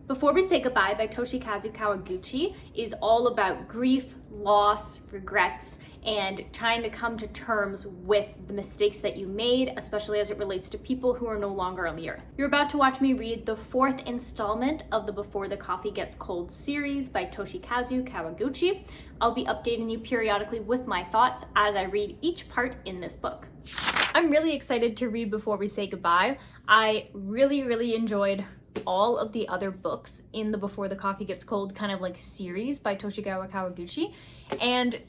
Before We Say Goodbye by Toshikazu Kawaguchi is all about grief, loss, regrets, and trying to come to terms with the mistakes that you made, especially as it relates to people who are no longer on the earth. You're about to watch me read the 4th installment of the Before the Coffee Gets Cold series by Toshikazu Kawaguchi. I'll be updating you periodically with my thoughts as I read each part in this book. I'm really excited to read Before We Say Goodbye. I really enjoyed all of the other books in the Before the Coffee Gets Cold kind of like series by Toshikazu Kawaguchi, and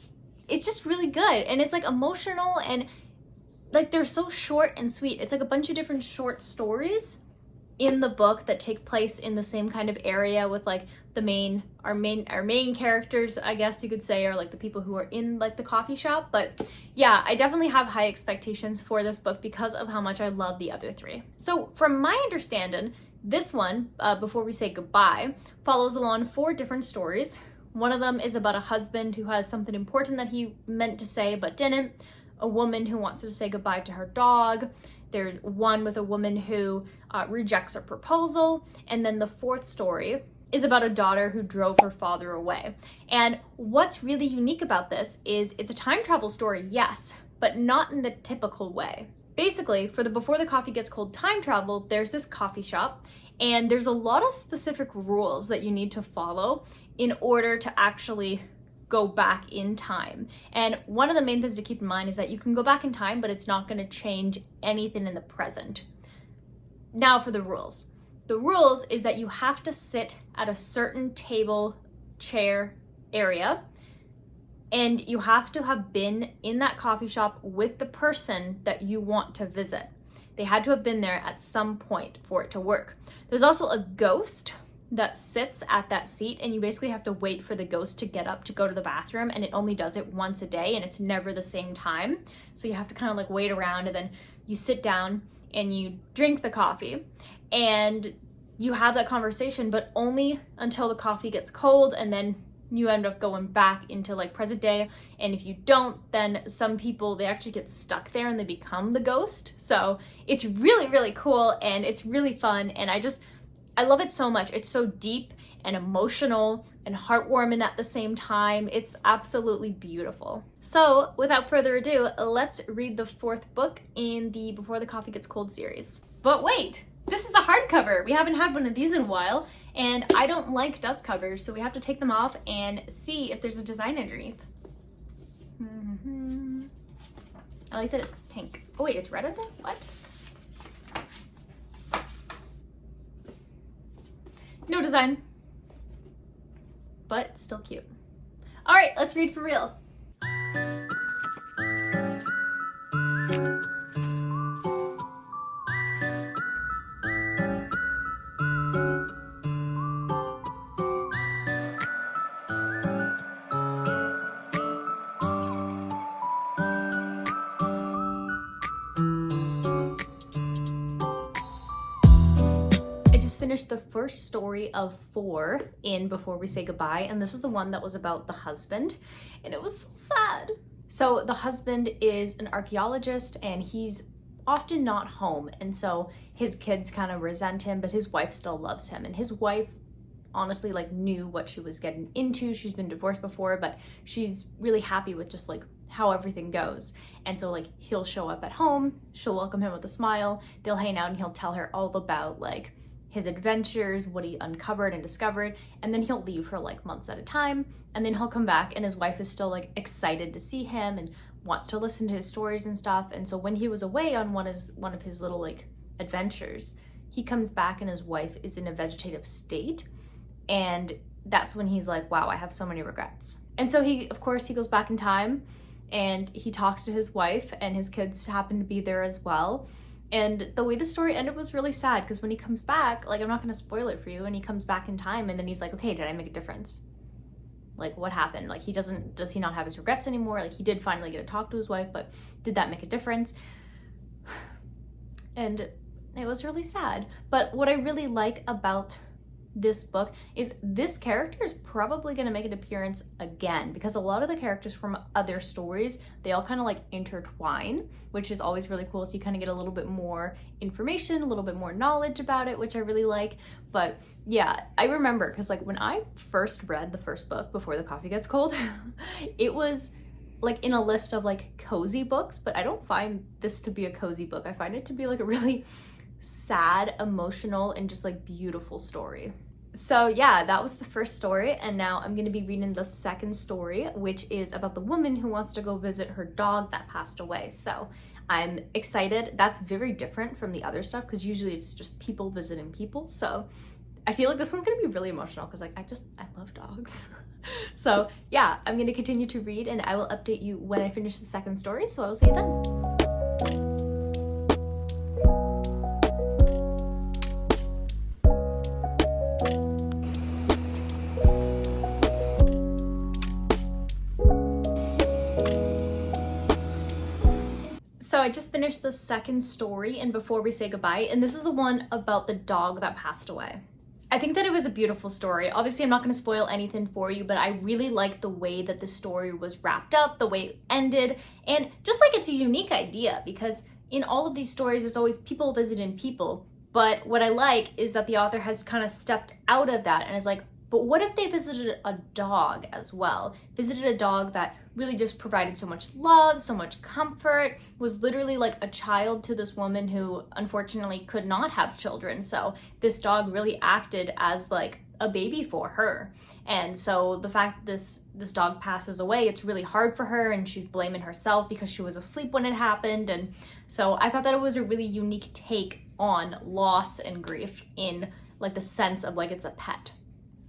it's just really good, and it's like emotional, and like they're so short and sweet. It's like a bunch of different short stories in the book that take place in the same kind of area with like our main characters, I guess you could say, are like the people who are in like the coffee shop. But yeah, I definitely have high expectations for this book because of how much I love the other 3. So from my understanding, this one, Before We Say Goodbye, follows along 4 different stories. One of them is about a husband who has something important that he meant to say but didn't, a woman who wants to say goodbye to her dog, there's one with a woman who rejects a proposal, and then the 4th story is about a daughter who drove her father away. And what's really unique about this is it's a time travel story, yes, but not in the typical way. Basically, for the Before the Coffee Gets Cold time travel, there's this coffee shop, and there's a lot of specific rules that you need to follow in order to actually go back in time. And one of the main things to keep in mind is that you can go back in time, but it's not going to change anything in the present. Now for the rules. The rules is that you have to sit at a certain table, chair area, and you have to have been in that coffee shop with the person that you want to visit. They had to have been there at some point for it to work. There's also a ghost that sits at that seat, and you basically have to wait for the ghost to get up to go to the bathroom, and it only does it once a day, and it's never the same time. So you have to kind of like wait around, and then you sit down and you drink the coffee, and you have that conversation, but only until the coffee gets cold, and then you end up going back into like present day. And if you don't, then some people, they actually get stuck there and they become the ghost. So it's really cool, and it's really fun, and I love it so much. It's so deep and emotional and heartwarming at the same time. It's absolutely beautiful. So without further ado, let's read the 4th book in the Before the Coffee Gets Cold series. But wait, this is a hardcover. We haven't had one of these in a while, and I don't like dust covers, so we have to take them off and see if there's a design underneath. I like that it's pink. Oh wait, it's red underneath? What? No design, but still cute. All right, let's read for real. Finished the first story of 4 in Before We Say Goodbye, and this is the one that was about the husband, and it was so sad. So the husband is an archaeologist, and he's often not home, and so his kids kind of resent him, but his wife still loves him, and his wife honestly like knew what she was getting into. She's been divorced before, but she's really happy with just like how everything goes. And so like he'll show up at home, she'll welcome him with a smile, they'll hang out, and he'll tell her all about like his adventures, what he uncovered and discovered, and then he'll leave for like months at a time, and then he'll come back, and his wife is still like excited to see him and wants to listen to his stories and stuff. And so when he was away on one of his little like adventures, he comes back and his wife is in a vegetative state, and that's when he's like, wow, I have so many regrets. And so he goes back in time, and he talks to his wife, and his kids happen to be there as well. And the way the story ended was really sad, because when he comes back, like, I'm not going to spoil it for you, and he comes back in time, and then he's like, okay, did I make a difference? Like, what happened? Like, does he not have his regrets anymore? Like, he did finally get to talk to his wife, but did that make a difference? And it was really sad. But what I really like about this book is this character is probably going to make an appearance again, because a lot of the characters from other stories, they all kind of like intertwine, which is always really cool. So you kind of get a little bit more information, a little bit more knowledge about it, which I really like. But yeah, I remember because like when I first read the first book, Before the Coffee Gets Cold, it was like in a list of like cozy books, but I don't find this to be a cozy book. I find it to be like a really sad, emotional, and just like beautiful story. So yeah, that was the first story, and now I'm gonna be reading the second story, which is about the woman who wants to go visit her dog that passed away. So I'm excited. That's very different from the other stuff because usually it's just people visiting people. So I feel like this one's gonna be really emotional because like I love dogs. So yeah, I'm gonna continue to read and I will update you when I finish the second story. So I will see you then. So I just finished the second story in Before We Say Goodbye, and this is the one about the dog that passed away. I think that it was a beautiful story. Obviously, I'm not going to spoil anything for you, but I really like the way that the story was wrapped up, the way it ended, and just like it's a unique idea because in all of these stories, there's always people visiting people. But what I like is that the author has kind of stepped out of that and is like, but what if they visited a dog as well? Visited a dog that really just provided so much love, so much comfort, was literally like a child to this woman who unfortunately could not have children. So this dog really acted as like a baby for her. And so the fact that this dog passes away, it's really hard for her and she's blaming herself because she was asleep when it happened. And so I thought that it was a really unique take on loss and grief in like the sense of like it's a pet.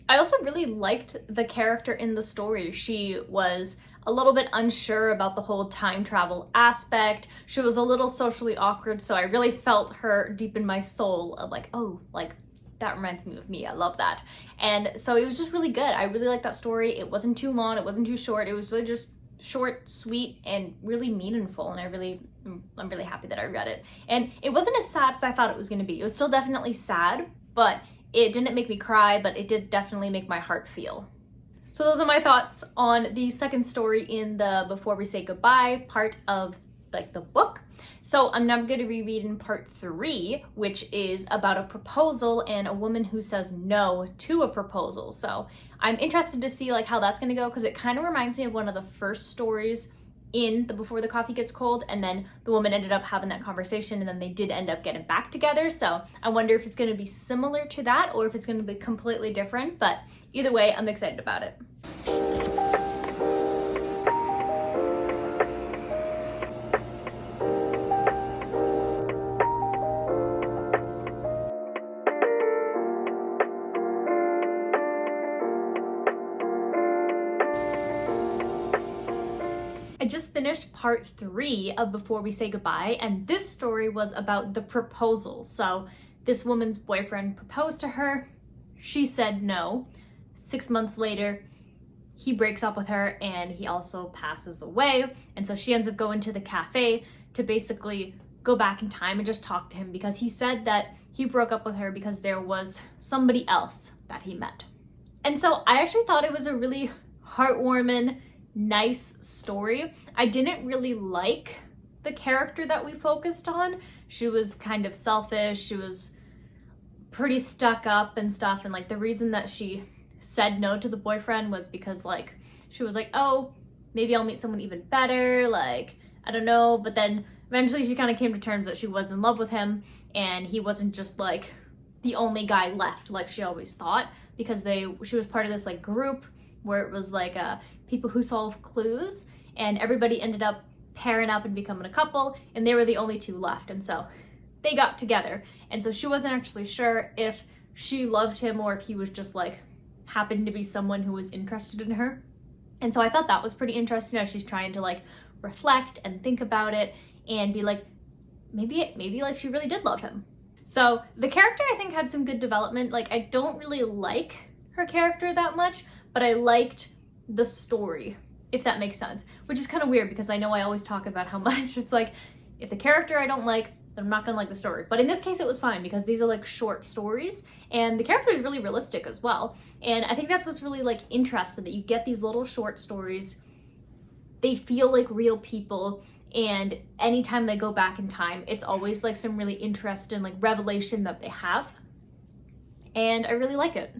I also really liked the character in the story. She was a little bit unsure about the whole time travel aspect. She was a little socially awkward, so I really felt her deep in my soul of like, oh, like that reminds me of me. I love that. And so it was just really good. I really liked that story. It wasn't too long. It wasn't too short. It was really just short, sweet, and really meaningful. And I'm really happy that I read it. And it wasn't as sad as I thought it was going to be. It was still definitely sad, but it didn't make me cry, but it did definitely make my heart feel. So those are my thoughts on the second story in the Before We Say Goodbye part of like the book. So I'm now going to be reading part 3, which is about a proposal and a woman who says no to a proposal. So I'm interested to see like how that's going to go because it kind of reminds me of one of the first stories in the Before the Coffee Gets Cold, and then the woman ended up having that conversation and then they did end up getting back together. So I wonder if it's going to be similar to that or if it's going to be completely different, but either way, I'm excited about it. I just finished part 3 of Before We Say Goodbye, and this story was about the proposal. So this woman's boyfriend proposed to her. She said no. 6 months later, he breaks up with her and he also passes away. And so she ends up going to the cafe to basically go back in time and just talk to him because he said that he broke up with her because there was somebody else that he met. And so I actually thought it was a really heartwarming, nice story. I didn't really like the character that we focused on. She was kind of selfish. She was pretty stuck up and stuff. And like the reason that she said no to the boyfriend was because like she was like, oh, maybe I'll meet someone even better. Like, I don't know. But then eventually she kind of came to terms that she was in love with him and he wasn't just like the only guy left like she always thought, because she was part of this like group where it was like people who solve clues, and everybody ended up pairing up and becoming a couple, and they were the only two left. And so they got together. And so she wasn't actually sure if she loved him or if he was just like happened to be someone who was interested in her. And so I thought that was pretty interesting as she's trying to like reflect and think about it and be like, maybe like she really did love him. So the character I think had some good development. Like I don't really like her character that much, but I liked the story, if that makes sense, which is kind of weird because I know I always talk about how much it's like, if the character I don't like, then then I'm not gonna like the story. But in this case, it was fine because these are like short stories and the character is really realistic as well. And I think that's what's really like interesting, that you get these little short stories. They feel like real people, and anytime they go back in time, it's always like some really interesting like revelation that they have. And I really like it.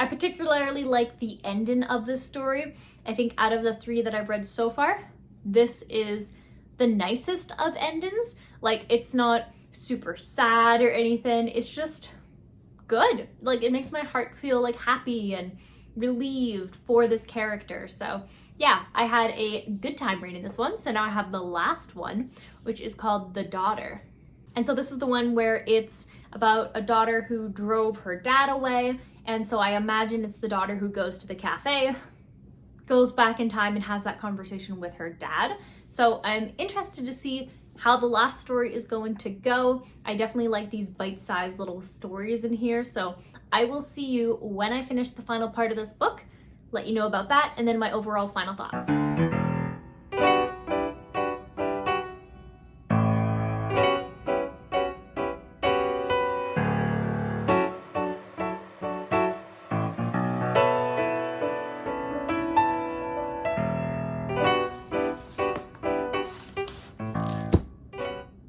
I particularly like the ending of this story. I think out of the 3 that I've read so far, this is the nicest of endings. Like, it's not super sad or anything. It's just good. Like, it makes my heart feel like happy and relieved for this character. So yeah, I had a good time reading this one. So now I have the last one, which is called The Daughter. And so this is the one where it's about a daughter who drove her dad away. And so I imagine it's the daughter who goes to the cafe, goes back in time and has that conversation with her dad. So I'm interested to see how the last story is going to go. I definitely like these bite-sized little stories in here. So I will see you when I finish the final part of this book, let you know about that, and then my overall final thoughts.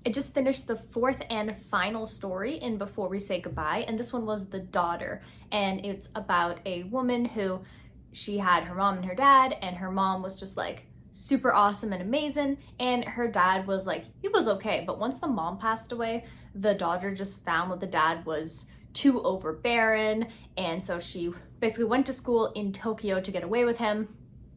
I just finished the 4th and final story in Before We Say Goodbye, and this one was The Daughter, and it's about a woman who, she had her mom and her dad, and her mom was just like super awesome and amazing, and her dad was like, he was okay, but once the mom passed away, the daughter just found that the dad was too overbearing, and so she basically went to school in Tokyo to get away with him,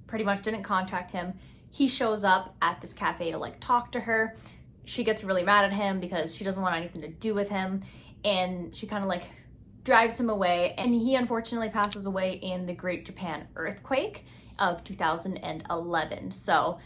pretty much didn't contact him. He shows up at this cafe to like talk to her. She gets really mad at him because she doesn't want anything to do with him, and she kind of like drives him away, and he unfortunately passes away in the Great Japan earthquake of 2011. So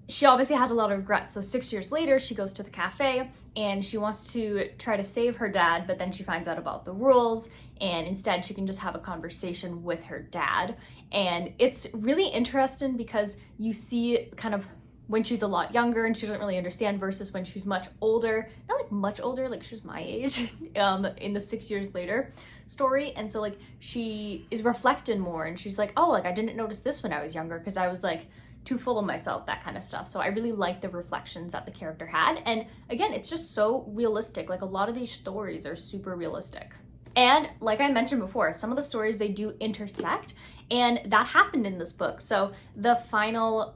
she obviously has a lot of regrets. So 6 years later, she goes to the cafe and she wants to try to save her dad, but then she finds out about the rules, and instead she can just have a conversation with her dad. And it's really interesting because you see kind of when she's a lot younger and she doesn't really understand versus when she's much older, not like much older, like she's my age, in the 6 years later story. And so like she is reflecting more and she's like, oh, like I didn't notice this when I was younger because I was like too full of myself, that kind of stuff. So I really like the reflections that the character had. And again, it's just so realistic. Like a lot of these stories are super realistic. And like I mentioned before, some of the stories, they do intersect, and that happened in this book. So the final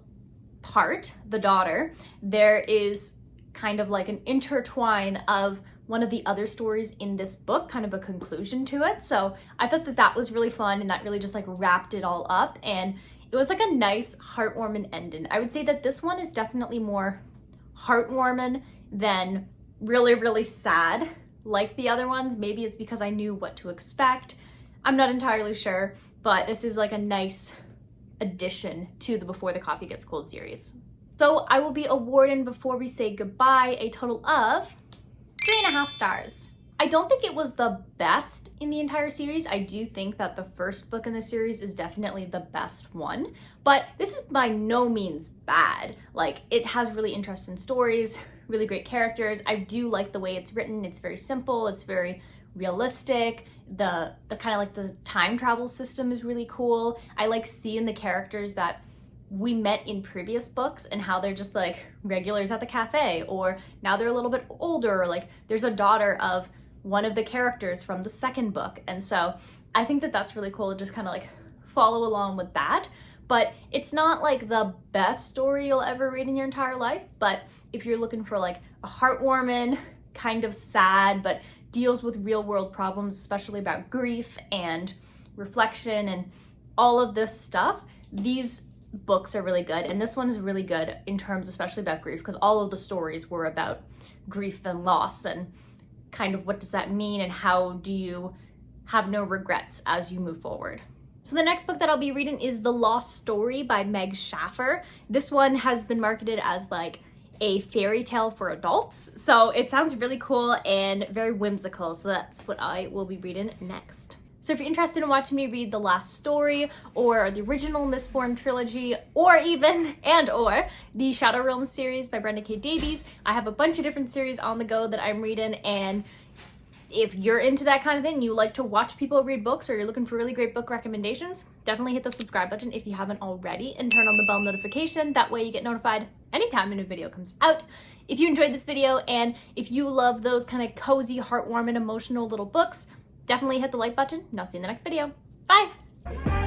part, The Daughter, there is kind of like an intertwine of one of the other stories in this book, kind of a conclusion to it. So I thought that that was really fun, and that really just like wrapped it all up, and it was like a nice heartwarming ending. I would say that this one is definitely more heartwarming than really, really sad like the other ones. Maybe it's because I knew what to expect. I'm not entirely sure, but this is like a nice addition to the Before the Coffee Gets Cold series. So I will be awarding Before We Say Goodbye a total of 3.5 stars. I don't think it was the best in the entire series. I do think that the first book in the series is definitely the best one, but this is by no means bad. Like, it has really interesting stories, really great characters. I do like the way it's written. It's very simple, it's very realistic. The kind of like the time travel system is really cool. I like seeing the characters that we met in previous books and how they're just like regulars at the cafe, or now they're a little bit older, or like there's a daughter of one of the characters from the second book. And so I think that that's really cool to just kind of like follow along with that. But it's not like the best story you'll ever read in your entire life. But if you're looking for like a heartwarming, kind of sad, but deals with real world problems, especially about grief and reflection and all of this stuff, these books are really good. And this one is really good in terms especially about grief, because all of the stories were about grief and loss and kind of what does that mean and how do you have no regrets as you move forward. So the next book that I'll be reading is The Lost Story by Meg Schaffer. This one has been marketed as like a fairy tale for adults, so it sounds really cool and very whimsical, so that's what I will be reading next. So if you're interested in watching me read The Last Story, or the original Mistborn trilogy, or even, or the Shadow Realms series by Brenda K. Davies, I have a bunch of different series on the go that I'm reading, and if you're into that kind of thing, you like to watch people read books, or you're looking for really great book recommendations, definitely hit the subscribe button if you haven't already, and turn on the bell notification. That way you get notified anytime a new video comes out. If you enjoyed this video, and if you love those kind of cozy, heartwarming, emotional little books, definitely hit the like button, and I'll see you in the next video. Bye!